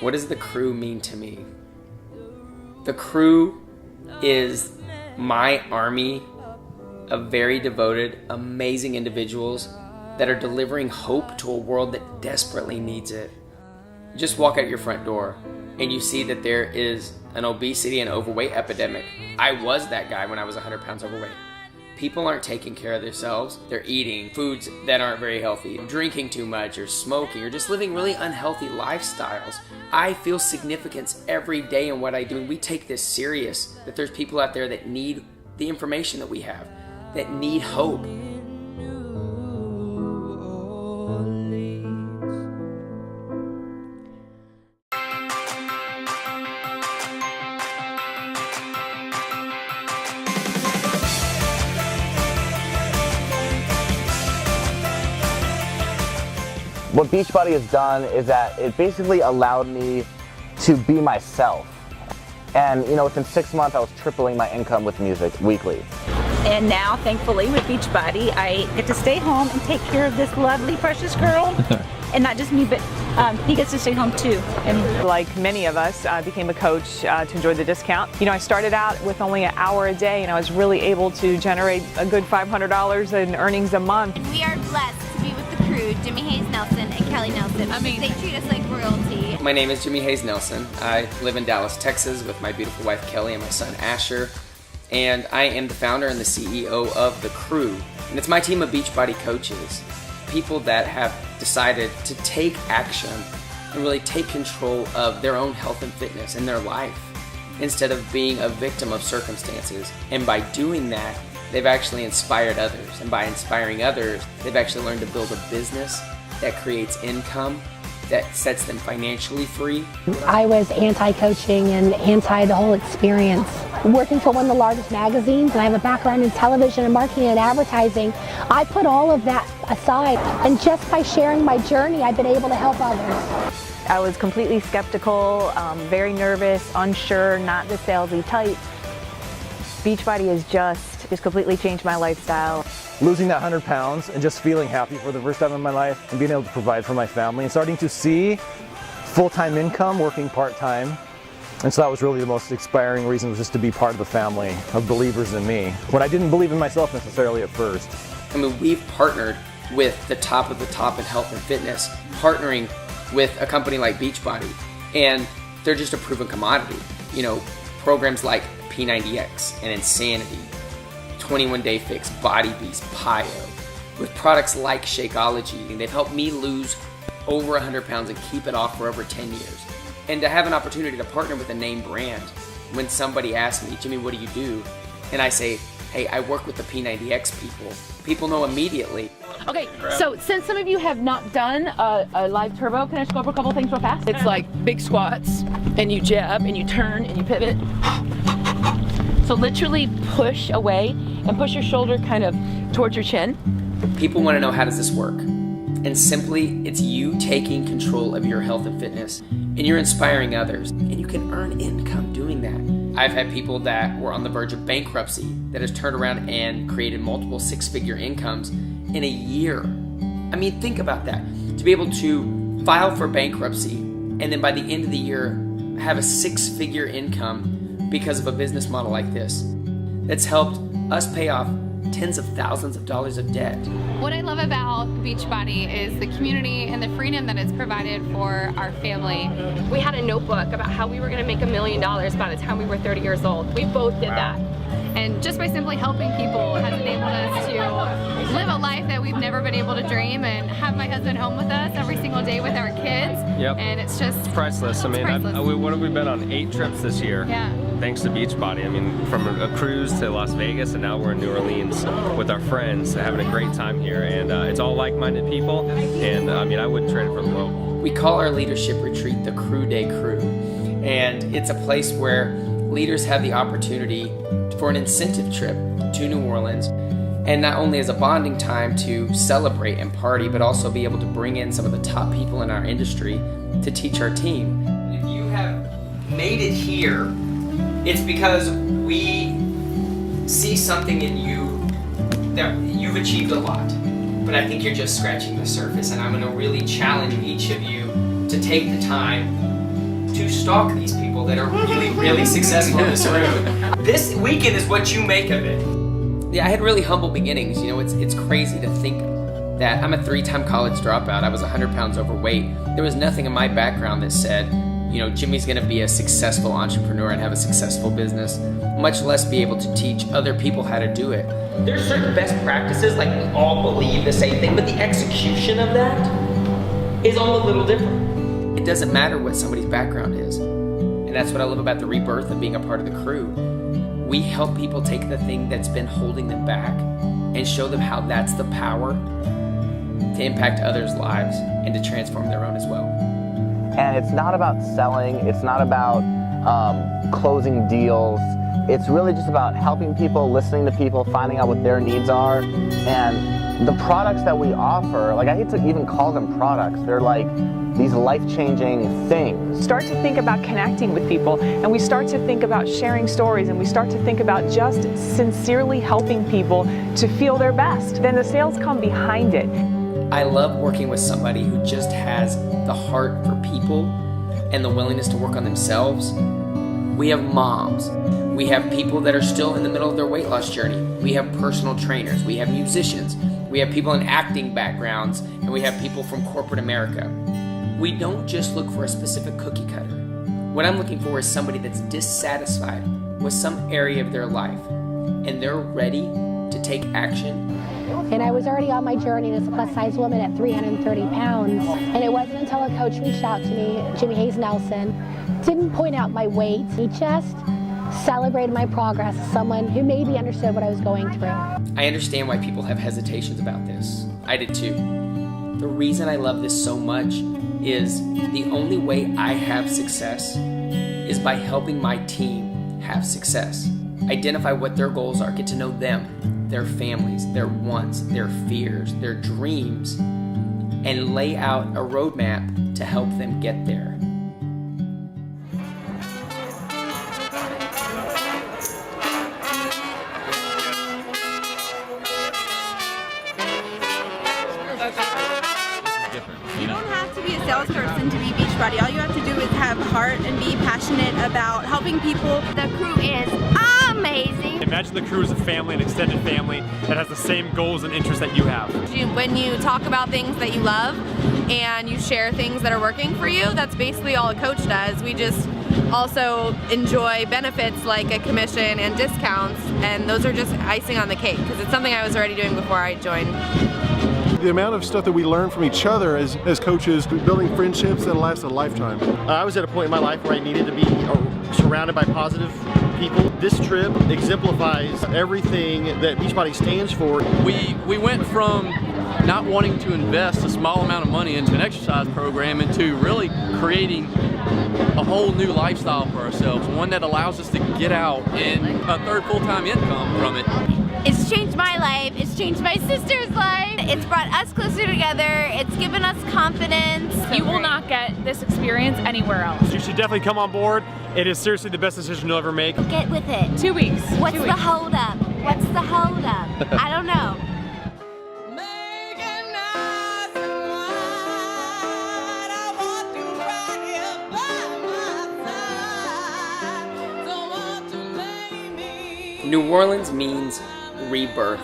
What does the crew mean to me? The crew is my army of very devoted, amazing individuals that are delivering hope to a world that desperately needs it. Just walk out your front door and you see that there is an obesity and overweight epidemic. I was that guy when I was 100 pounds overweight. People aren't taking care of themselves. They're eating foods that aren't very healthy, drinking too much, or smoking, or just living really unhealthy lifestyles. I feel significance every day in what I do. And we take this serious, that there's people out there that need the information that we have, that need hope. What Beachbody has done is that it basically allowed me to be myself. And within 6 months I was tripling my income with music weekly. And now, thankfully, with Beachbody, I get to stay home and take care of this lovely, precious girl. And not just me, but he gets to stay home too. And like many of us, I became a coach to enjoy the discount. I started out with only an hour a day, and I was really able to generate a good $500 in earnings a month. We are blessed to be with the crew, Jimmy Hayes Nelson and Kelly Nelson. They treat us like royalty. My name is Jimmy Hayes Nelson. I live in Dallas, Texas with my beautiful wife Kelly and my son Asher. And I am the founder and the CEO of The Crew. And it's my team of Beachbody coaches, people that have decided to take action and really take control of their own health and fitness in their life instead of being a victim of circumstances. And by doing that, they've actually inspired others. And by inspiring others, they've actually learned to build a business that creates income, that sets them financially free. I was anti-coaching and anti the whole experience. Working for one of the largest magazines, and I have a background in television and marketing and advertising, I put all of that aside, and just by sharing my journey, I've been able to help others. I was completely skeptical, very nervous, unsure, not the salesy type. Beachbody has just completely changed my lifestyle. Losing that 100 pounds and just feeling happy for the first time in my life and being able to provide for my family and starting to see full-time income working part-time. And so that was really the most inspiring reason, was just to be part of the family of believers in me, when I didn't believe in myself necessarily at first. I mean, we've partnered with the top of the top in health and fitness, partnering with a company like Beachbody, and they're just a proven commodity. Programs like P90X and Insanity, 21 Day Fix, Body Beast, Pio, with products like Shakeology. They've helped me lose over 100 pounds and keep it off for over 10 years. And to have an opportunity to partner with a name brand, when somebody asks me, Jimmy, what do you do? And I say, hey, I work with the P90X people know immediately. Okay, so since some of you have not done a live turbo, can I just go over a couple things real fast? It's like big squats, and you jab, and you turn, and you pivot. So literally push away and push your shoulder kind of towards your chin. People want to know, how does this work? And simply, it's you taking control of your health and fitness, and you're inspiring others, and you can earn income doing that. I've had people that were on the verge of bankruptcy that has turned around and created multiple six-figure incomes in a year. I mean, think about that. To be able to file for bankruptcy and then by the end of the year have a six-figure income because of a business model like this that's helped us pay off tens of thousands of dollars of debt. What I love about Beachbody is the community and the freedom that it's provided for our family. We had a notebook about how we were going to make $1 million by the time we were 30 years old. We both did that. And just by simply helping people has enabled us to live a life that we've never been able to dream, and have my husband home with us every single day with our kids. Yep. And it's just priceless. What have we been on? 8 trips this year. Yeah. Thanks to Beachbody. I mean, from a cruise to Las Vegas, and now we're in New Orleans with our friends, having a great time here. And it's all like-minded people. And I wouldn't trade it for the world. We call our leadership retreat the Crew Day Crew. And it's a place where leaders have the opportunity for an incentive trip to New Orleans, and not only as a bonding time to celebrate and party, but also be able to bring in some of the top people in our industry to teach our team. If you have made it here, it's because we see something in you that you've achieved a lot, but I think you're just scratching the surface, and I'm going to really challenge each of you to take the time to stalk these people that are really, really successful in this room. This weekend is what you make of it. Yeah, I had really humble beginnings. You know, it's crazy to think that I'm a 3-time college dropout. I was 100 pounds overweight. There was nothing in my background that said, you know, Jimmy's gonna be a successful entrepreneur and have a successful business, much less be able to teach other people how to do it. There's certain best practices, like we all believe the same thing, but the execution of that is all a little different. It doesn't matter what somebody's background is. And that's what I love about the rebirth and being a part of the crew. We help people take the thing that's been holding them back and show them how that's the power to impact others' lives and to transform their own as well. And it's not about selling, it's not about closing deals. It's really just about helping people, listening to people, finding out what their needs are. And the products that we offer, like I hate to even call them products, they're like these life-changing things. Start to think about connecting with people, and we start to think about sharing stories, and we start to think about just sincerely helping people to feel their best. Then the sales come behind it. I love working with somebody who just has the heart for people and the willingness to work on themselves. We have moms. We have people that are still in the middle of their weight loss journey. We have personal trainers. We have musicians. We have people in acting backgrounds, and we have people from corporate America. We don't just look for a specific cookie cutter. What I'm looking for is somebody that's dissatisfied with some area of their life, and they're ready to take action. And I was already on my journey as a plus-size woman at 330 pounds. And it wasn't until a coach reached out to me, Jimmy Hayes Nelson, didn't point out my weight. He just celebrated my progress as someone who maybe understood what I was going through. I understand why people have hesitations about this. I did too. The reason I love this so much is the only way I have success is by helping my team have success. Identify what their goals are, get to know them, their families, their wants, their fears, their dreams, and lay out a roadmap to help them get there. You don't have to be a salesperson to be Beachbody. All you have to do is have heart and be passionate about helping people. The crew is amazing. Imagine the crew as a family, an extended family that has the same goals and interests that you have. When you talk about things that you love and you share things that are working for you, that's basically all a coach does. We just also enjoy benefits like a commission and discounts, and those are just icing on the cake because it's something I was already doing before I joined. The amount of stuff that we learn from each other as coaches, building friendships that last a lifetime. I was at a point in my life where I needed to be surrounded by positive people. This trip exemplifies everything that Beachbody stands for. We went from not wanting to invest a small amount of money into an exercise program into really creating a whole new lifestyle for ourselves, one that allows us to get out and a third full-time income from it. It's changed my life. It's changed my sister's life. It's brought us closer together. It's given us confidence. You will not get this experience anywhere else. You should definitely come on board. It is seriously the best decision you'll ever make. Get with it. 2 weeks. What's the hold up? What's the hold up? I don't know. New Orleans means rebirth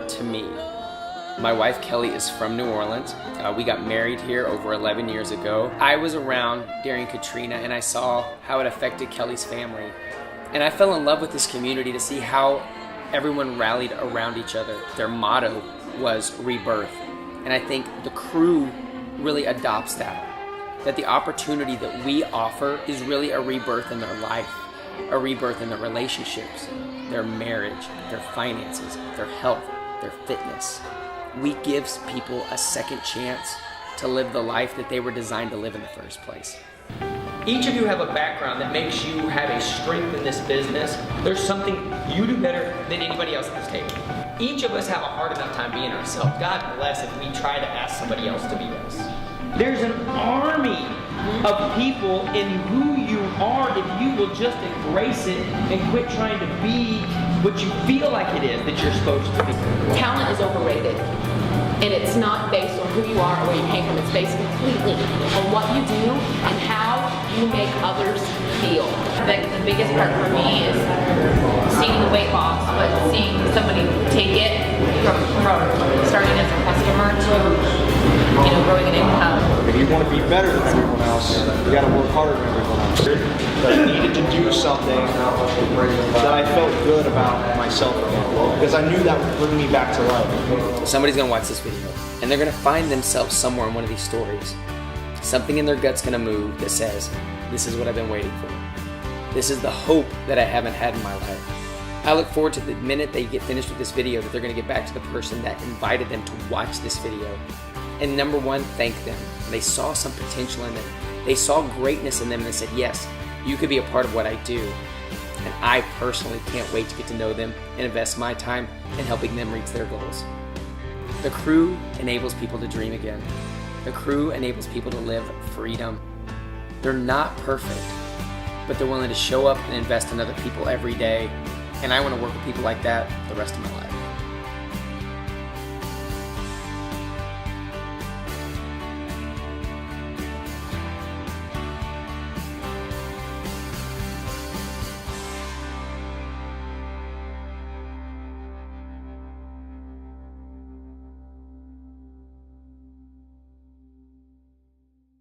to me. My wife Kelly is from New Orleans. We got married here over 11 years ago. I was around during Katrina and I saw how it affected Kelly's family. And I fell in love with this community to see how everyone rallied around each other. Their motto was rebirth. And I think the crew really adopts that the opportunity that we offer is really a rebirth in their life, a rebirth in their relationships, their marriage, their finances, their health, their fitness. We give people a second chance to live the life that they were designed to live in the first place. Each of you have a background that makes you have a strength in this business. There's something you do better than anybody else at this table. Each of us have a hard enough time being ourselves. God bless if we try to ask somebody else to be us. There's an army of people in who you are if you will just embrace it and quit trying to be what you feel like it is that you're supposed to be. Talent is overrated. And it's not based on who you are or where you came from. It's based completely on what you do and how you make others feel. The biggest part for me is seeing the weight loss, but seeing somebody take it from starting as a customer to, growing an income. If you want to be better than everyone else, you got to work harder than everyone else. But I needed to do something that I felt good about myself again, because I knew that would bring me back to life. Somebody's gonna watch this video and they're gonna find themselves somewhere in one of these stories. Something in their gut's gonna move that says, this is what I've been waiting for. This is the hope that I haven't had in my life. I look forward to the minute they get finished with this video that they're gonna get back to the person that invited them to watch this video. And number one, thank them. They saw some potential in them. They saw greatness in them and they said, yes, you could be a part of what I do. And I personally can't wait to get to know them and invest my time in helping them reach their goals. The crew enables people to dream again. The crew enables people to live freedom. They're not perfect, but they're willing to show up and invest in other people every day. And I want to work with people like that the rest of my life.